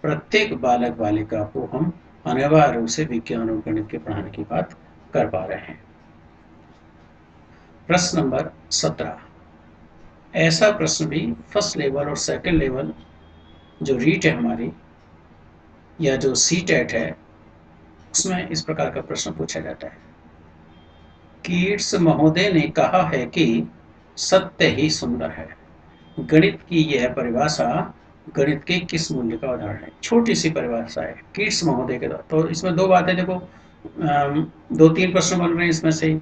प्रत्येक बालक बालिका को हम अनिवार्य रूप से विज्ञान और गणित के पढ़ाने की बात कर पा रहे हैं। प्रश्न नंबर 17। ऐसा प्रश्न भी फर्स्ट लेवल और सेकंड लेवल जो रीट है हमारी, या जो सीटेट है, उसमें इस प्रकार का प्रश्न पूछा जाता है। कीट्स महोदय ने कहा है कि सत्य ही सुंदर है। गणित की यह परिभाषा गणित के किस मूल्य का उदाहरण है? छोटी सी परिभाषा है कीट्स महोदय के द्वारा। तो इसमें दो बातें देखो, 2-3 प्रश्न बन रहे हैं इसमें से।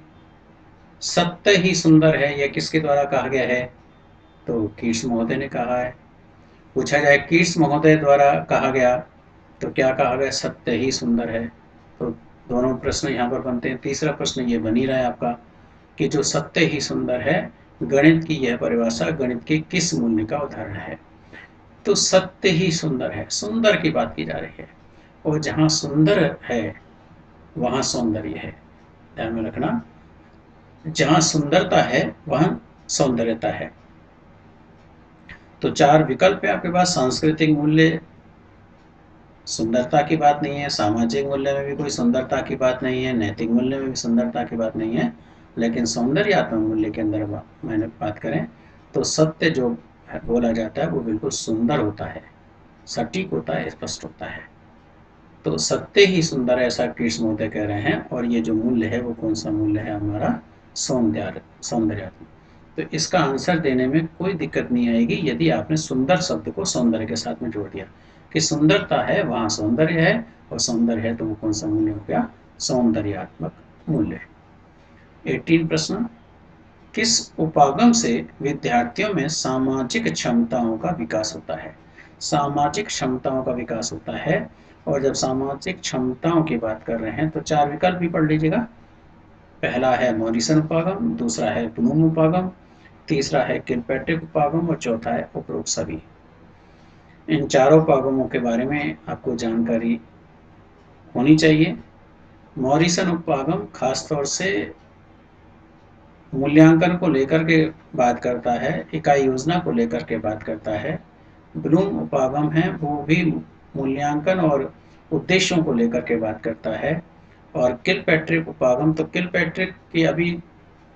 सत्य ही सुंदर है, यह किसके द्वारा कहा गया है? तो कीट्स महोदय ने कहा है। पूछा जाए कीट्स महोदय द्वारा कहा गया तो क्या कहा गया? सत्य ही सुंदर है। तो दोनों प्रश्न यहाँ पर बनते हैं। तीसरा प्रश्न ये बन ही रहा है आपका कि जो सत्य ही सुंदर है, गणित की यह परिभाषा गणित के किस मूल्य का उदाहरण है? तो सत्य ही सुंदर है, सुंदर की बात की जा रही है, और जहाँ सुंदर है वहाँ सौंदर्य है। ध्यान में रखना, जहाँ सुंदरता है वहाँ सौंदर्यता है। तो 4 विकल्प है आपके पास। सांस्कृतिक मूल्य, सुंदरता की बात नहीं है। सामाजिक मूल्य में भी कोई सुंदरता की बात नहीं है। नैतिक मूल्य में भी सुंदरता की बात नहीं है। लेकिन सौंदर्यात्मक मूल्य के अंदर मैंने बात करें तो सत्य जो बोला जाता है वो बिल्कुल सुंदर होता है, सटीक होता है, स्पष्ट होता है। तो सत्य ही सुंदर है, ऐसा कृष्ण महोदय कह रहे हैं। और ये जो मूल्य है वो कौन सा मूल्य है? हमारा सौंदर्यात्मक। तो इसका आंसर देने में कोई दिक्कत नहीं आएगी यदि आपने सुंदर शब्द को सौंदर्य के साथ में जोड़ दिया कि सुंदरता है वहाँ सौंदर्य है, और सौंदर्य है तो वो कौन सा मूल्य हो गया? सौंदर्यात्मक मूल्य। 18 प्रश्न। किस उपागम से विद्यार्थियों में सामाजिक क्षमताओं का विकास होता है? सामाजिक क्षमताओं का विकास होता है। और जब सामाजिक क्षमताओं की बात कर रहे हैं तो 4 विकल्प भी पढ़ लीजिएगा। पहला है मॉरिसन उपागम, दूसरा है ब्लूम उपागम, तीसरा है किलपैट्रिक उपागम, और चौथा है उपरोक्त सभी। इन चारों उपागमों के बारे में आपको जानकारी होनी चाहिए। मॉरिसन उपागम खासतौर से मूल्यांकन को लेकर के बात करता है, इकाई योजना को लेकर के बात करता है। ब्लूम उपागम है वो भी मूल्यांकन और उद्देश्यों को लेकर के बात करता है। और किलपैट्रिक उपागम, तो किलपैट्रिक की अभी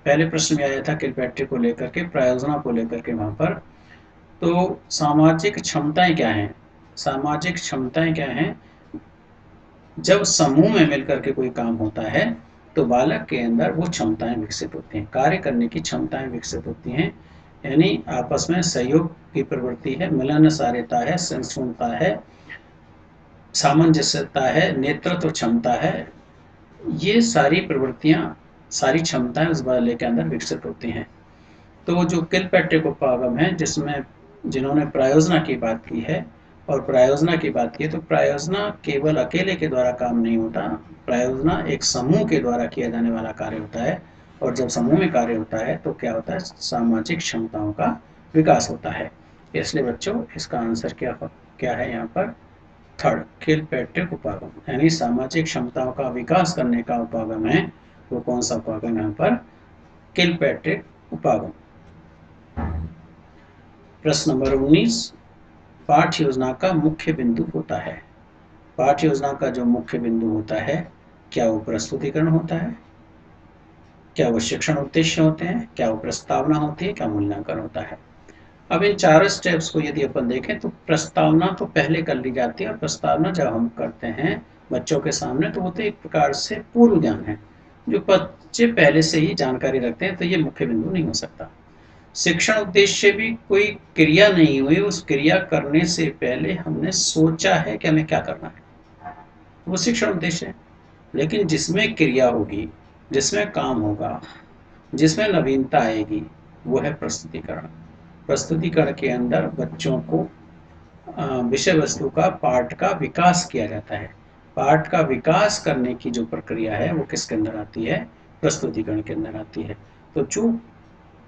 पहले प्रश्न में आया था, किलपैट्रिक को लेकर के, प्रयोजना को लेकर के वहाँ पर। तो सामाजिक क्षमताएं क्या हैं? सामाजिक क्षमताएं क्या हैं? जब समूह में मिलकर के कोई काम होता है तो बालक के अंदर वो क्षमताएं विकसित होती हैं, कार्य करने की क्षमताएं विकसित होती हैं, यानी आपस में सहयोग की प्रवृत्ति है, मिलनसारता है, सहिष्णुता है, सामंजस्यता है, नेतृत्व क्षमता है। ये सारी प्रवृत्तियां, सारी क्षमताएं उस बालक के अंदर विकसित होती हैं। तो जो किलपैट्रिक उपागम है, जिसमें जिन्होंने प्रायोजना की बात की है और प्रायोजना की बात की है, तो प्रायोजना केवल अकेले के द्वारा काम नहीं होता, प्रायोजना एक समूह के द्वारा किया जाने वाला कार्य होता है। और जब समूह में कार्य होता है तो क्या होता है? सामाजिक क्षमताओं का विकास होता है। इसलिए बच्चों इसका आंसर क्या है यहाँ पर? थर्ड, किलपैट्रिक उपागम, यानी सामाजिक क्षमताओं का विकास करने का उपागम है। वो कौन सा उपागम यहाँ पर? किलपैट्रिक उपागम। प्रश्न नंबर 19, पाठ्य योजना का मुख्य बिंदु होता है। पाठ्य योजना का जो मुख्य बिंदु होता है, क्या वो प्रस्तुतिकरण होता है, क्या वो शिक्षण उद्देश्य होते हैं, क्या वो प्रस्तावना होती है, क्या मूल्यांकन होता है? अब इन चारों स्टेप्स को यदि अपन देखें तो प्रस्तावना तो पहले कर ली जाती है, और प्रस्तावना जब हम करते हैं बच्चों के सामने तो वो तो एक प्रकार से पूर्व ज्ञान है, जो बच्चे पहले से ही जानकारी रखते हैं, तो ये मुख्य बिंदु नहीं हो सकता। शिक्षण उद्देश्य भी कोई क्रिया नहीं हुई, उस क्रिया करने से पहले हमने सोचा है कि हमें क्या करना है, वो शिक्षण उद्देश्य है। लेकिन जिसमें क्रिया होगी, जिसमें काम होगा, जिसमें नवीनता आएगी, वो है प्रस्तुतिकरण। प्रस्तुतिकरण के अंदर बच्चों को विषय वस्तु का, पाठ का विकास किया जाता है। पाठ का विकास करने की जो प्रक्रिया है वो किसके अंदर आती है? प्रस्तुतिकरण के अंदर आती है। तो जो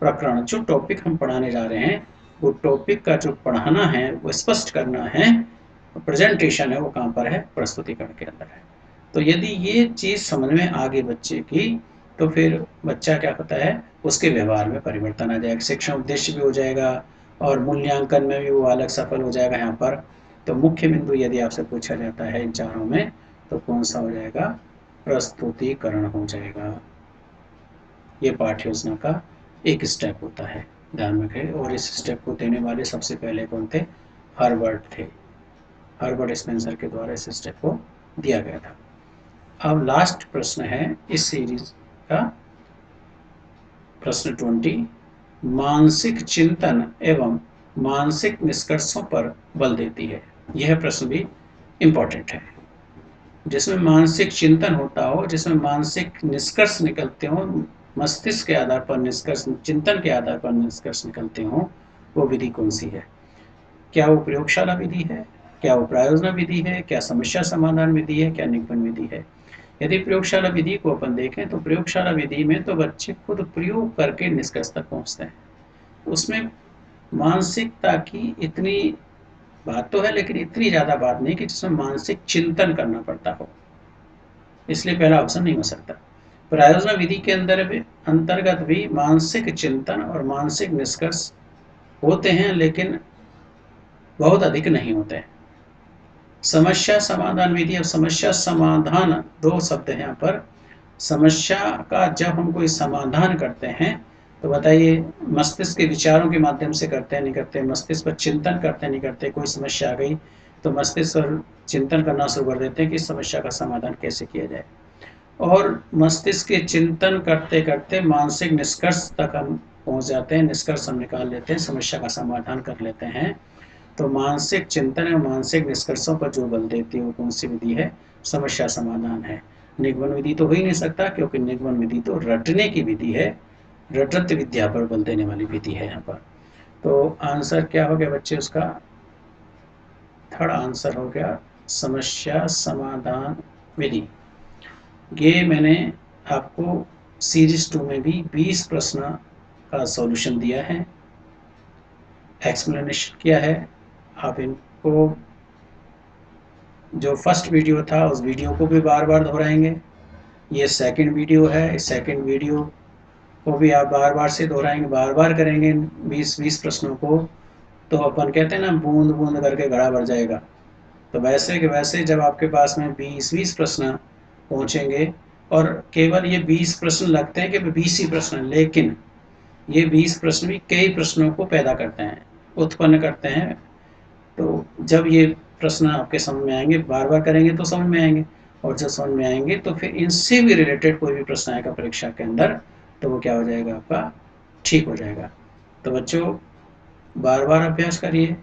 प्रकरण, जो टॉपिक हम पढ़ाने जा रहे हैं, वो टॉपिक का जो पढ़ाना है, वो स्पष्ट करना है, प्रेजेंटेशन है, वो कहाँ पर है? प्रस्तुतिकरण के अंदर है। तो यदि ये चीज़ समझ में आ गई बच्चे की, तो फिर बच्चा क्या होता है? उसके व्यवहार में परिवर्तन आ जाएगा, शिक्षण उद्देश्य भी हो जाएगा और मूल्यांकन में भी वो अलग सफल हो जाएगा यहाँ पर। तो मुख्य बिंदु यदि आपसे पूछा जाता है इन चारों में, तो कौन सा हो जाएगा? प्रस्तुतिकरण हो जाएगा। ये पाठ्य योजना का एक स्टेप होता है, ध्यान में रखें। और इस स्टेप को देने वाले सबसे पहले कौन थे? हर्बर्ट थे। हर्बर्ट स्पेंसर के द्वारा इस स्टेप को दिया गया था। अब लास्ट प्रश्न है इस सीरीज का, प्रश्न 20, मानसिक चिंतन एवं मानसिक निष्कर्षों पर बल देती है। यह प्रश्न भी इंपॉर्टेंट है। जिसमें मानसिक चिंतन होता हो, जिसमें मानसिक निष्कर्ष निकलते हो, मस्तिष्क के आधार पर निष्कर्ष, चिंतन के आधार पर निष्कर्ष निकलते हो, वो विधि कौन सी है? क्या वो प्रयोगशाला विधि है, क्या वो प्रायोजना विधि है, क्या समस्या समाधान विधि है, क्या निगमन विधि है? यदि प्रयोगशाला विधि को अपन देखें तो प्रयोगशाला विधि में तो बच्चे खुद प्रयोग करके निष्कर्ष तक पहुंचते हैं। उसमें मानसिकता की इतनी बात तो है, लेकिन इतनी ज्यादा बात नहीं कि जिसमें मानसिक चिंतन करना पड़ता हो, इसलिए पहला ऑप्शन नहीं हो सकता। प्रायोजना विधि के अंतर्गत भी मानसिक चिंतन और मानसिक निष्कर्ष होते हैं, लेकिन बहुत अधिक नहीं होते हैं। समस्या समाधान विधि, और समस्या समाधान दो शब्द हैं यहाँ पर। समस्या का जब हम कोई समाधान करते हैं तो बताइए, मस्तिष्क के विचारों के माध्यम से करते हैं, नहीं करते? मस्तिष्क पर चिंतन करते हैं, नहीं करते? कोई समस्या आ गई तो मस्तिष्क पर चिंतन करना शुरू कर देते हैं कि समस्या का समाधान कैसे किया जाए, और मस्तिष्क के चिंतन करते करते मानसिक निष्कर्ष तक हम पहुंच जाते हैं, निष्कर्ष हम निकाल लेते हैं, समस्या का समाधान कर लेते हैं। तो मानसिक चिंतन और मानसिक निष्कर्षों पर जो बल देती है वो कौन सी विधि है? समस्या समाधान है। निगमन विधि तो हो ही नहीं सकता, क्योंकि निगमन विधि तो रटने की विधि है, रटत विद्या पर बल देने वाली विधि है यहाँ पर। तो आंसर क्या हो गया बच्चे? उसका थर्ड आंसर हो गया समस्या समाधान विधि। ये मैंने आपको सीरीज 2 में भी 20 प्रश्न का सॉल्यूशन दिया है, एक्सप्लेनेशन किया है। आप इनको, जो फर्स्ट वीडियो था उस वीडियो को भी बार बार दोहराएंगे, ये सेकंड वीडियो है, इस सेकंड वीडियो को भी आप बार बार से दोहराएंगे, बार बार करेंगे 20-20 प्रश्नों को। तो अपन कहते हैं ना, बूंद बूंद करके घड़ा भर जाएगा। तो वैसे के वैसे जब आपके पास में 20-20 प्रश्न पहुंचेंगे, और केवल ये 20 प्रश्न लगते हैं कि 20 ही प्रश्न, लेकिन ये 20 प्रश्न भी कई प्रश्नों को पैदा करते हैं, उत्पन्न करते हैं। तो जब ये प्रश्न आपके समझ में आएंगे, बार बार करेंगे तो समझ में आएंगे, और जब समझ में आएंगे तो फिर इनसे भी रिलेटेड कोई भी प्रश्न आएगा परीक्षा के अंदर तो वो क्या हो जाएगा, आपका ठीक हो जाएगा। तो बच्चों बार बार अभ्यास करिए,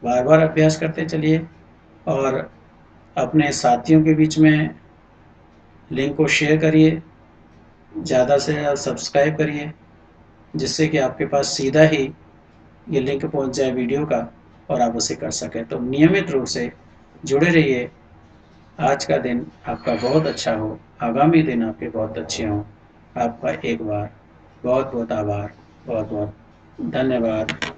बार बार अभ्यास करते चलिए, और अपने साथियों के बीच में लिंक को शेयर करिए, ज़्यादा से ज़्यादा सब्सक्राइब करिए, जिससे कि आपके पास सीधा ही ये लिंक पहुंच जाए वीडियो का और आप उसे कर सकें। तो नियमित रूप से जुड़े रहिए। आज का दिन आपका बहुत अच्छा हो, आगामी दिन आपके बहुत अच्छे हों। आपका एक बार बहुत बहुत आभार, बहुत बहुत धन्यवाद।